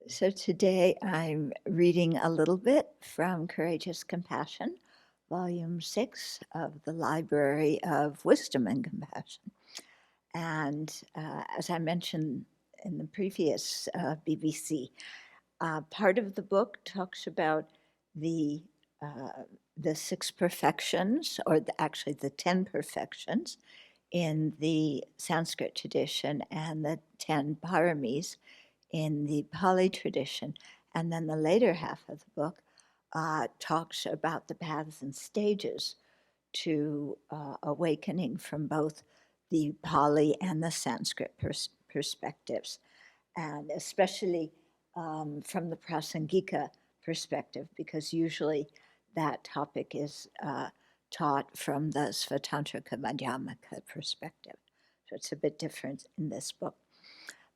So today I'm reading a little bit from Courageous Compassion, Volume 6 of the Library of Wisdom and Compassion. And as I mentioned in the previous BBC, part of the book talks about the uh, the 6 perfections, or actually the 10 perfections in the Sanskrit tradition and the 10 paramis in the Pali tradition. And then the later half of the book talks about the paths and stages to awakening from both the Pali and the Sanskrit perspectives, and especially from the Prasangika perspective, because usually that topic is taught from the Svatantrika Madhyamaka perspective. So it's a bit different in this book.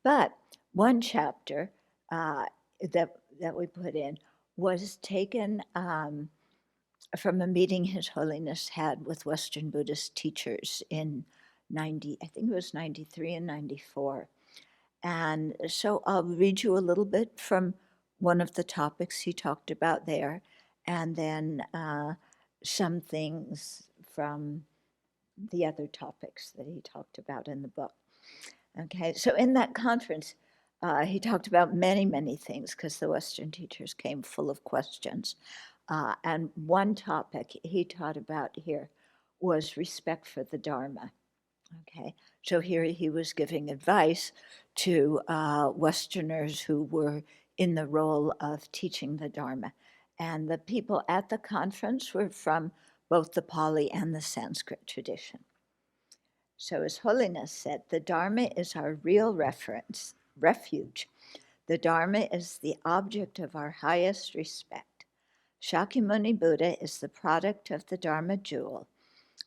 But one chapter that we put in was taken from a meeting His Holiness had with Western Buddhist teachers in 90, I think it was 93 and 94. And so I'll read you a little bit from one of the topics he talked about there, and then some things from the other topics that he talked about in the book. Okay, so in that conference, he talked about many, many things because the Western teachers came full of questions. And one topic he taught about here was respect for the Dharma. Okay, so here he was giving advice to Westerners who were in the role of teaching the Dharma. And the people at the conference were from both the Pali and the Sanskrit tradition. So His Holiness said, the Dharma is our real refuge. The Dharma is the object of our highest respect. Shakyamuni Buddha is the product of the Dharma jewel,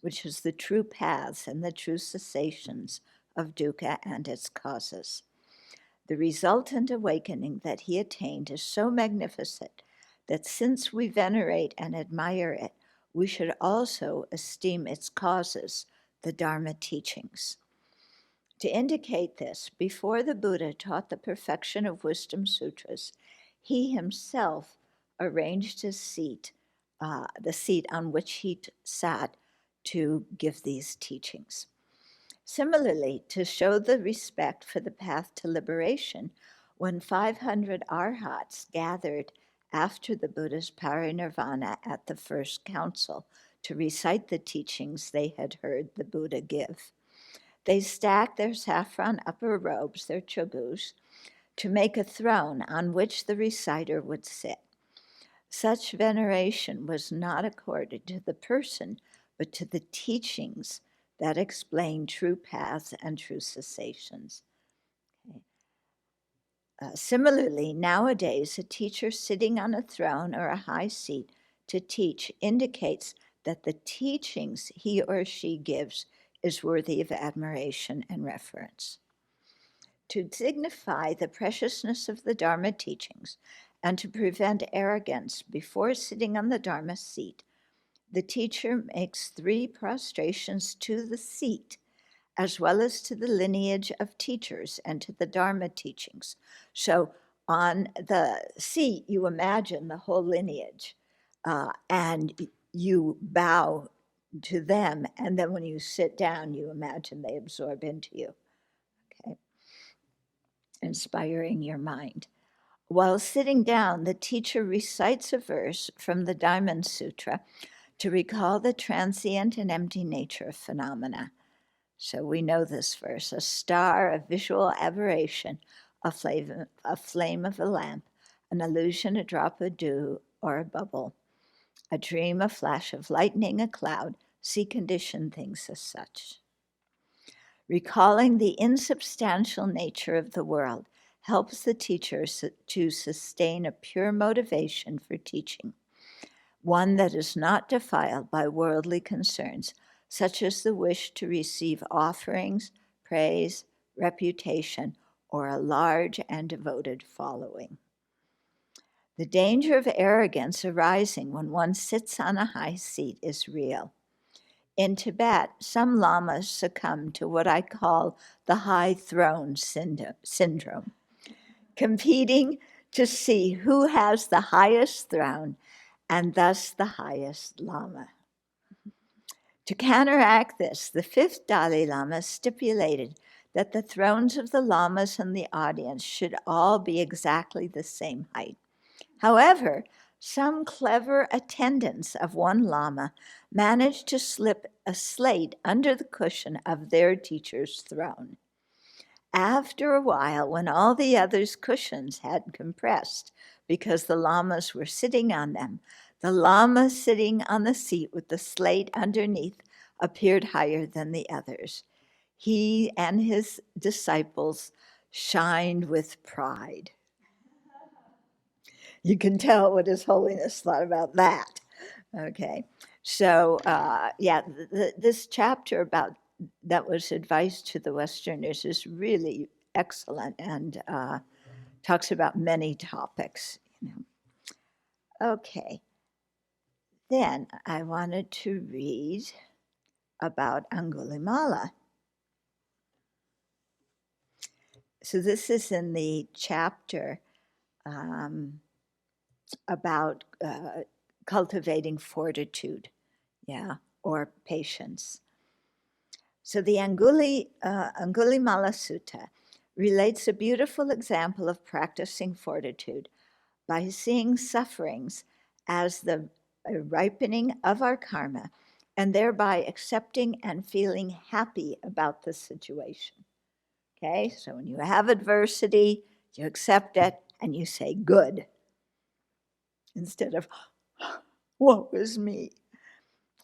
which is the true paths and the true cessations of dukkha and its causes. The resultant awakening that he attained is so magnificent that since we venerate and admire it, we should also esteem its causes, the Dharma teachings. To indicate this, before the Buddha taught the perfection of wisdom sutras, he himself arranged his seat, the seat on which he sat to give these teachings. Similarly, to show the respect for the path to liberation, when 500 arhats gathered after the Buddha's parinirvana at the first council to recite the teachings they had heard the Buddha give, they stacked their saffron upper robes, their chogus, to make a throne on which the reciter would sit. Such veneration was not accorded to the person, but to the teachings that explain true paths and true cessations. Okay. Similarly, nowadays, a teacher sitting on a throne or a high seat to teach indicates that the teachings he or she gives is worthy of admiration and reverence. To signify the preciousness of the Dharma teachings and to prevent arrogance before sitting on the Dharma seat, the teacher makes 3 prostrations to the seat, as well as to the lineage of teachers and to the Dharma teachings. So on the seat, you imagine the whole lineage, and you bow to them, and then when you sit down, you imagine they absorb into you, okay? Inspiring your mind. While sitting down, the teacher recites a verse from the Diamond Sutra to recall the transient and empty nature of phenomena. So we know this verse: a star, a visual aberration, a flame of a lamp, an illusion, a drop of dew, or a bubble, a dream, a flash of lightning, a cloud, see conditioned things as such. Recalling the insubstantial nature of the world helps the teacher to sustain a pure motivation for teaching, one that is not defiled by worldly concerns, such as the wish to receive offerings, praise, reputation, or a large and devoted following. The danger of arrogance arising when one sits on a high seat is real. In Tibet, some lamas succumb to what I call the high throne syndrome, competing to see who has the highest throne and thus the highest Lama. To counteract this, the fifth Dalai Lama stipulated that the thrones of the Lamas and the audience should all be exactly the same height. However, some clever attendants of one Lama managed to slip a slate under the cushion of their teacher's throne. After a while, when all the others' cushions had compressed because the Lamas were sitting on them, the Lama sitting on the seat with the slate underneath appeared higher than the others. He and his disciples shined with pride. You can tell what His Holiness thought about that. Okay, so this chapter about that was advice to the Westerners is really excellent and talks about many topics. Okay, then I wanted to read about Angulimala. So this is in the chapter about cultivating fortitude, or patience. So the Angulimala Sutta relates a beautiful example of practicing fortitude by seeing sufferings as the ripening of our karma and thereby accepting and feeling happy about the situation. Okay, so when you have adversity, you accept it and you say, good, instead of, woe is me.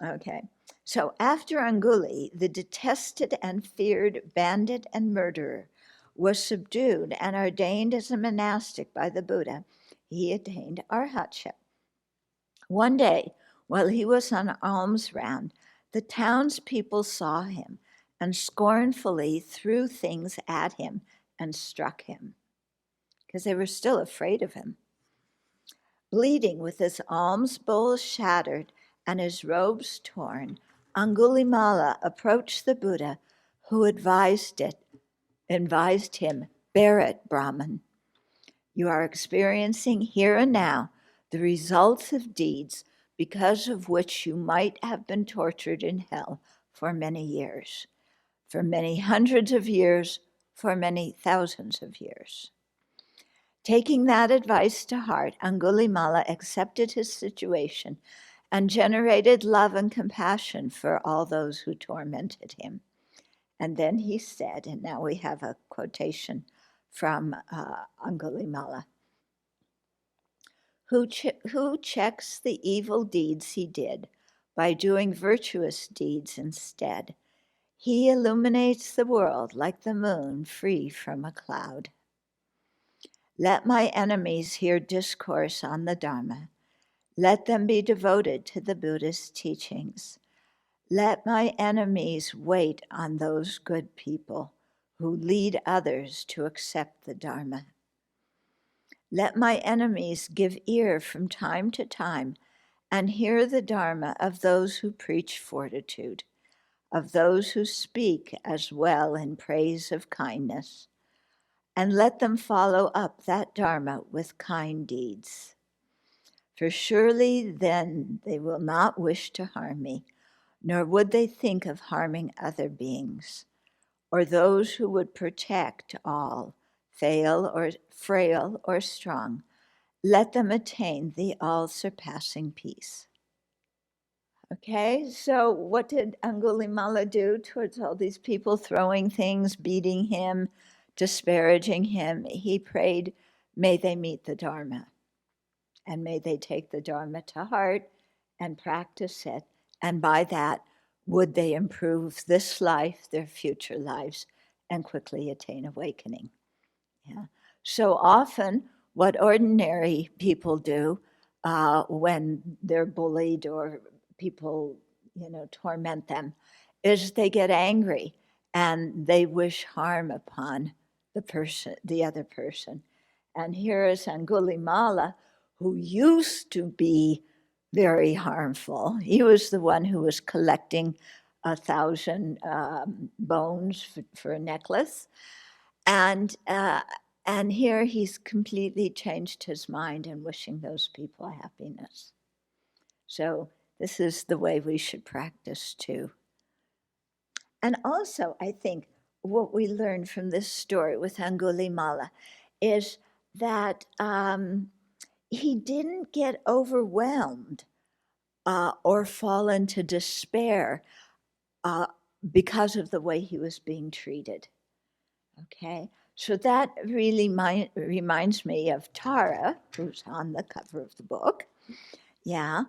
Okay, so after Anguli, the detested and feared bandit and murderer, was subdued and ordained as a monastic by the Buddha, he attained arhatship. One day, while he was on alms round, the townspeople saw him and scornfully threw things at him and struck him, because they were still afraid of him. Bleeding, with his alms bowl shattered and his robes torn, Angulimala approached the Buddha, who advised him, bear it, Brahman. You are experiencing here and now the results of deeds because of which you might have been tortured in hell for many years, for many hundreds of years, for many thousands of years. Taking that advice to heart, Angulimala accepted his situation and generated love and compassion for all those who tormented him. And then he said, and now we have a quotation from Angulimala, who checks the evil deeds he did by doing virtuous deeds instead. He illuminates the world like the moon free from a cloud. Let my enemies hear discourse on the Dharma. Let them be devoted to the Buddhist teachings. Let my enemies wait on those good people who lead others to accept the Dharma. Let my enemies give ear from time to time and hear the Dharma of those who preach fortitude, of those who speak as well in praise of kindness, and let them follow up that Dharma with kind deeds. For surely then they will not wish to harm me, nor would they think of harming other beings, or those who would protect all, frail or strong. Let them attain the all-surpassing peace. Okay, so what did Angulimala do towards all these people throwing things, beating him, disparaging him? He prayed, may they meet the Dharma, and may they take the Dharma to heart and practice it, and by that, would they improve this life, their future lives, and quickly attain awakening. Yeah. So often, what ordinary people do when they're bullied or people, torment them, is they get angry and they wish harm upon the other person. And here is Angulimala, who used to be very harmful. He was the one who was collecting 1,000 bones for a necklace. And And here he's completely changed his mind and wishing those people happiness. So this is the way we should practice too. And also, I think what we learn from this story with Angulimala is that he didn't get overwhelmed or fall into despair because of the way he was being treated. Okay, so that really reminds me of Tara, who's on the cover of the book. Yeah,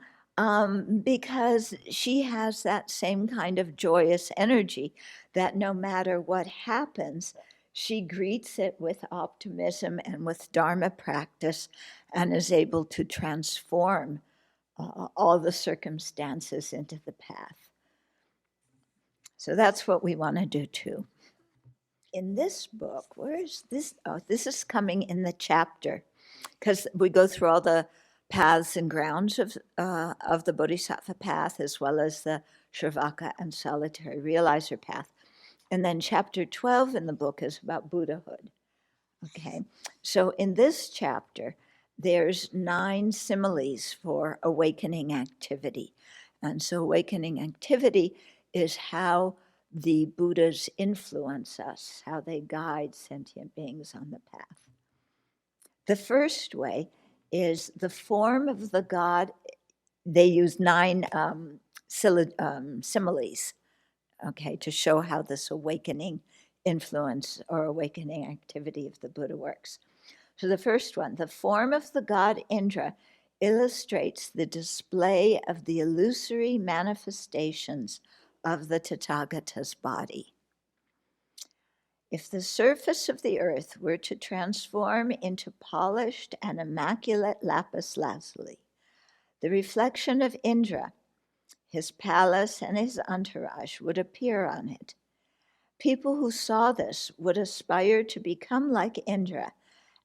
because she has that same kind of joyous energy that no matter what happens, she greets it with optimism and with Dharma practice and is able to transform all the circumstances into the path. So that's what we want to do too. In this book, where is this? Oh, this is coming in the chapter, because we go through all the paths and grounds of the Bodhisattva path, as well as the Shravaka and solitary realizer path. And then chapter 12 in the book is about Buddhahood. Okay, so in this chapter, there's 9 similes for awakening activity. And so awakening activity is how the Buddhas influence us, how they guide sentient beings on the path. The first way is the form of the God. They use 9 similes, okay, to show how this awakening influence or awakening activity of the Buddha works. So the first one, the form of the god Indra illustrates the display of the illusory manifestations of the Tathagata's body. If the surface of the earth were to transform into polished and immaculate lapis lazuli, the reflection of Indra, his palace, and his entourage would appear on it. People who saw this would aspire to become like Indra,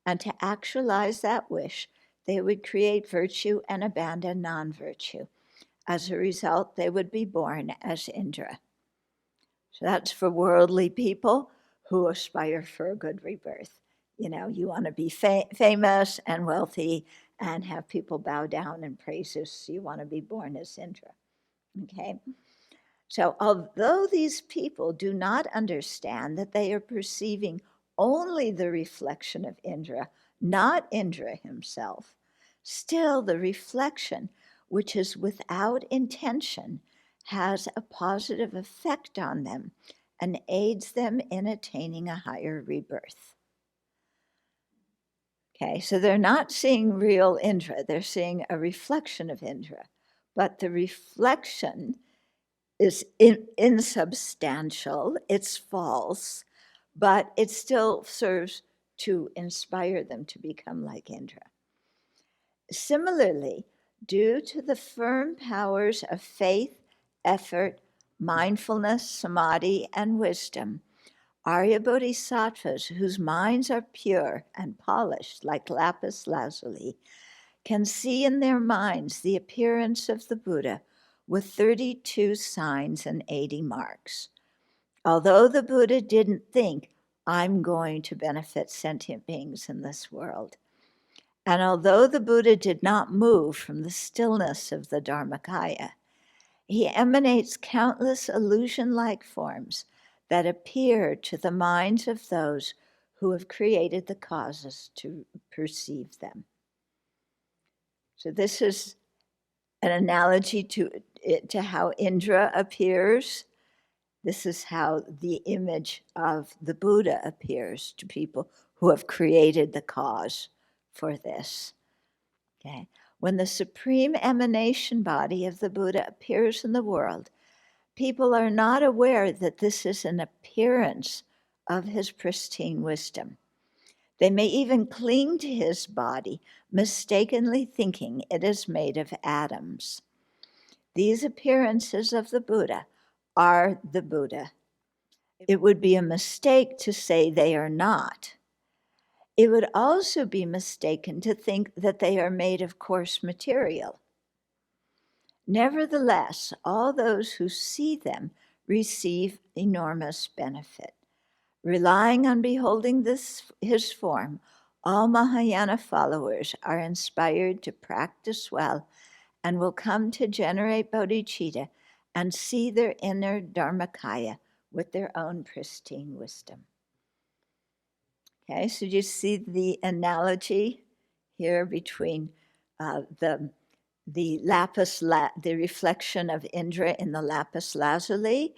and to actualize that wish, they would create virtue and abandon non-virtue. As a result, they would be born as Indra. So that's for worldly people who aspire for a good rebirth. You know, you want to be famous and wealthy and have people bow down and praise you, so you want to be born as Indra. Okay? So although these people do not understand that they are perceiving only the reflection of Indra, not Indra himself, still the reflection, which is without intention, has a positive effect on them and aids them in attaining a higher rebirth. Okay, so they're not seeing real Indra, they're seeing a reflection of Indra, but the reflection is insubstantial, it's false, but it still serves to inspire them to become like Indra. Similarly, due to the firm powers of faith, effort, mindfulness, samadhi, and wisdom, Arya Bodhisattvas, whose minds are pure and polished like lapis lazuli, can see in their minds the appearance of the Buddha with 32 signs and 80 marks. Although the Buddha didn't think, I'm going to benefit sentient beings in this world, and although the Buddha did not move from the stillness of the Dharmakaya, he emanates countless illusion-like forms that appear to the minds of those who have created the causes to perceive them. So this is an analogy to how Indra appears. This is how the image of the Buddha appears to people who have created the cause for this. Okay. When the supreme emanation body of the Buddha appears in the world, people are not aware that this is an appearance of his pristine wisdom. They may even cling to his body, mistakenly thinking it is made of atoms. These appearances of the Buddha are the Buddha. It would be a mistake to say they are not. It would also be mistaken to think that they are made of coarse material. Nevertheless, all those who see them receive enormous benefit. Relying on beholding his form, all Mahayana followers are inspired to practice well and will come to generate bodhicitta and see their inner dharmakaya with their own pristine wisdom. Okay, so you see the analogy here between the reflection of Indra in the lapis lazuli,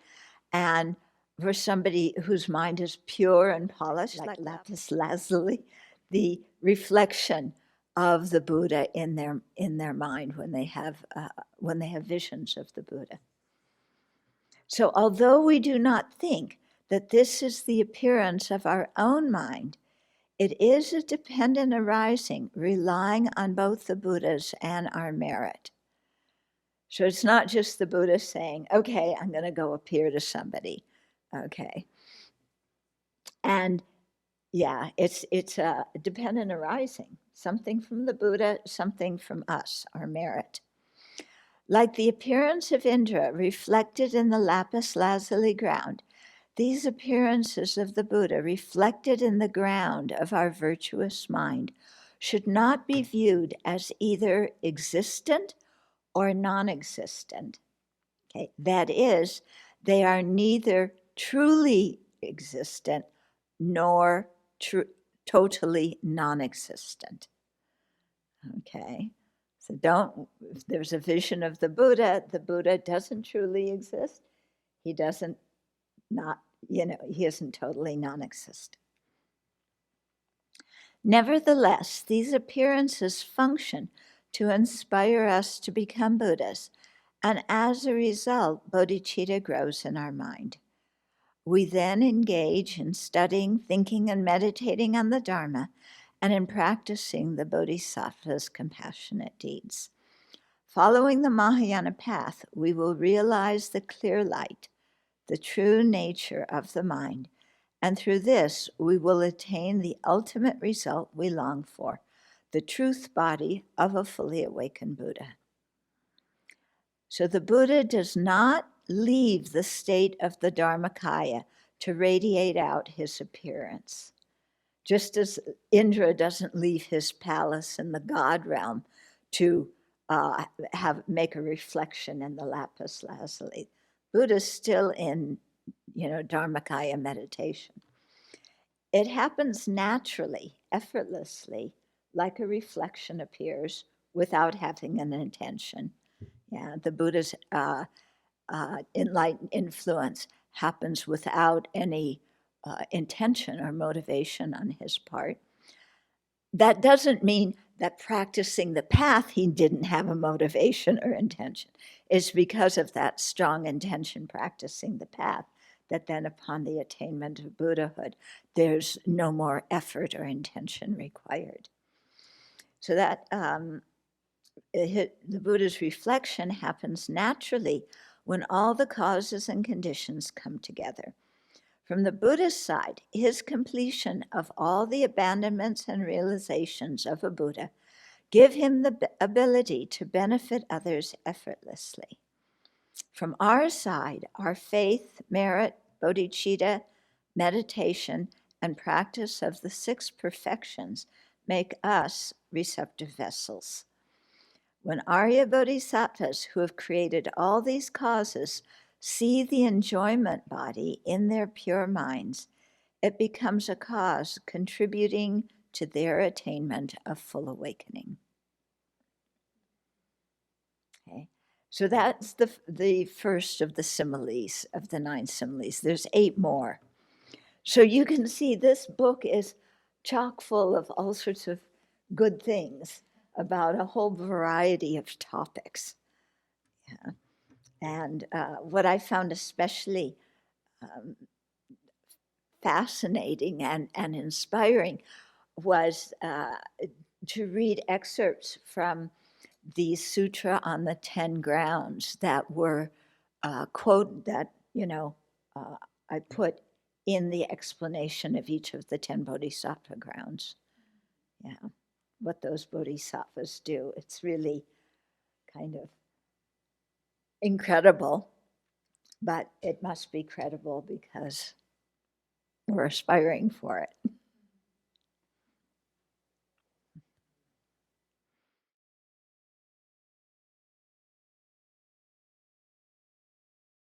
and for somebody whose mind is pure and polished, like lapis lazuli, the reflection of the Buddha in their mind when they have visions of the Buddha. So, although we do not think that this is the appearance of our own mind, it is a dependent arising, relying on both the Buddha's and our merit. So it's not just the Buddha saying, okay, I'm going to go appear to somebody. Okay. And yeah, it's a dependent arising, something from the Buddha, something from us, our merit. Like the appearance of Indra reflected in the lapis lazuli ground, these appearances of the Buddha reflected in the ground of our virtuous mind should not be viewed as either existent or non-existent. Okay? That is, they are neither truly existent nor totally non-existent. Okay? So if there's a vision of the Buddha doesn't truly exist. He isn't totally non-existent. Nevertheless, these appearances function to inspire us to become Buddhas, and as a result, bodhicitta grows in our mind. We then engage in studying, thinking, and meditating on the Dharma, and in practicing the Bodhisattva's compassionate deeds. Following the Mahayana path, we will realize the clear light, the true nature of the mind, and through this, we will attain the ultimate result we long for, the truth body of a fully awakened Buddha. So the Buddha does not leave the state of the Dharmakaya to radiate out his appearance. Just as Indra doesn't leave his palace in the God realm to make a reflection in the lapis lazuli. Buddha's still in, Dharmakaya meditation. It happens naturally, effortlessly, like a reflection appears without having an intention. Yeah, the Buddha's enlightened influence happens without any intention or motivation on his part. That doesn't mean that practicing the path he didn't have a motivation or intention. It's because of that strong intention practicing the path that then upon the attainment of Buddhahood, there's no more effort or intention required. So that the Buddha's reflection happens naturally when all the causes and conditions come together. From the Buddhist side, his completion of all the abandonments and realizations of a Buddha give him the ability to benefit others effortlessly. From our side, our faith, merit, bodhicitta, meditation, and practice of the 6 perfections make us receptive vessels. When Arya Bodhisattvas, who have created all these causes, see the enjoyment body in their pure minds, it becomes a cause contributing to their attainment of full awakening. Okay, so that's the first of the similes, of the 9 similes. There's 8 more. So you can see this book is chock full of all sorts of good things about a whole variety of topics. Yeah. And what I found especially fascinating and inspiring was to read excerpts from the Sutra on the 10 Grounds that were quoted that, I put in the explanation of each of the 10 Bodhisattva grounds. Yeah, what those Bodhisattvas do. It's really kind of incredible, but it must be credible because We're aspiring for it.